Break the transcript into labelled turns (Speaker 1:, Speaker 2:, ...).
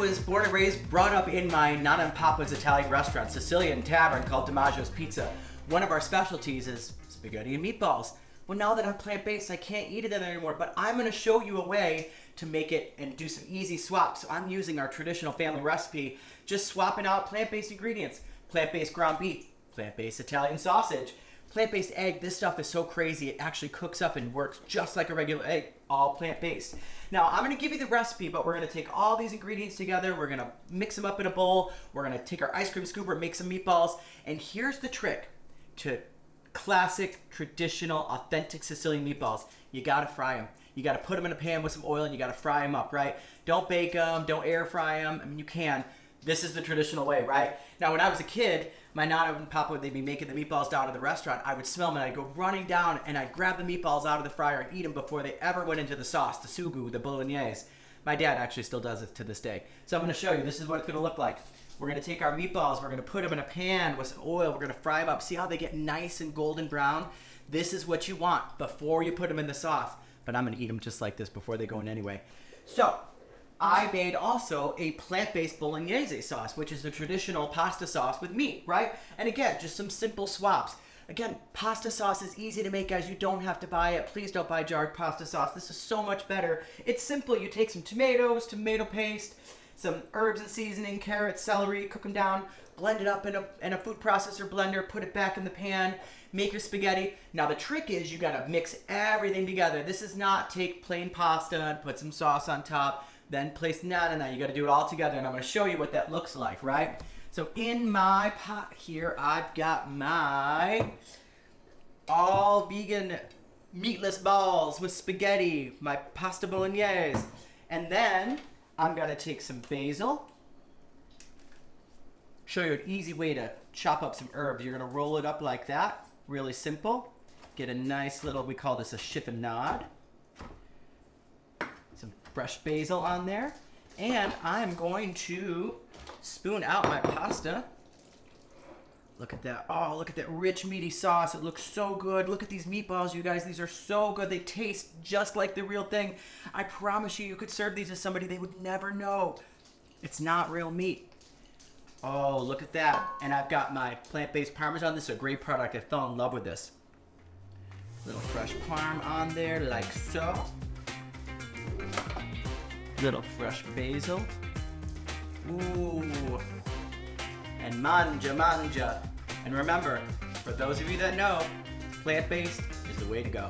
Speaker 1: was born and raised, brought up in my Nana and Papa's Italian restaurant, Sicilian tavern called DiMaggio's Pizza. One of our specialties is spaghetti and meatballs. Well, now that I'm plant-based, I can't eat it anymore, but I'm gonna show you a way to make it and do some easy swaps. So I'm using our traditional family recipe, just swapping out plant-based ingredients. Plant-based ground beef, plant-based Italian sausage, plant-based egg. This stuff is so crazy, it actually cooks up and works just like a regular egg, all plant-based. Now, I'm gonna give you the recipe, but we're gonna take all these ingredients together, we're gonna mix them up in a bowl, we're gonna take our ice cream scooper, make some meatballs, and here's the trick to classic, traditional, authentic Sicilian meatballs. You gotta fry them. You gotta put them in a pan with some oil and you gotta fry them up, right? Don't bake them, don't air fry them. I mean, you can. This is the traditional way, right? Now, when I was a kid, my Nana and Papa, they'd be making the meatballs down at the restaurant. I would smell them and I'd go running down and I'd grab the meatballs out of the fryer and eat them before they ever went into the sauce, the sugu, the bolognese. My dad actually still does it to this day. So I'm gonna show you, this is what it's gonna look like. We're gonna take our meatballs, we're gonna put them in a pan with some oil, we're gonna fry them up. See how they get nice and golden brown? This is what you want before you put them in the sauce. But I'm gonna eat them just like this before they go in anyway. So, I made also a plant-based bolognese sauce, which is a traditional pasta sauce with meat, right? And again, just some simple swaps. Again, pasta sauce is easy to make, guys. You don't have to buy it. Please don't buy jarred pasta sauce. This is so much better. It's simple. You take some tomatoes, tomato paste, some herbs and seasoning, carrots, celery, cook them down, blend it up in a food processor blender, put it back in the pan, make your spaghetti. Now the trick is you gotta mix everything together. This is not take plain pasta and put some sauce on top, then place nada. You gotta do it all together, and I'm gonna show you what that looks like, right? So in my pot here, I've got my all vegan meatless balls with spaghetti, my pasta bolognese, and then I'm gonna take some basil, show you an easy way to chop up some herbs. You're gonna roll it up like that, really simple. Get a nice little, we call this a chiffonade. Some fresh basil on there. And I'm going to spoon out my pasta. Look at that. Oh, look at that rich meaty sauce. It looks so good. Look at these meatballs, you guys. These are so good. They taste just like the real thing. I promise you, you could serve these to somebody, they would never know it's not real meat. Oh, look at that. And I've got my plant-based Parmesan. This is a great product. I fell in love with this. Little fresh parm on there, like so. Little fresh basil. Ooh. And manja. And remember, for those of you that know, plant-based is the way to go.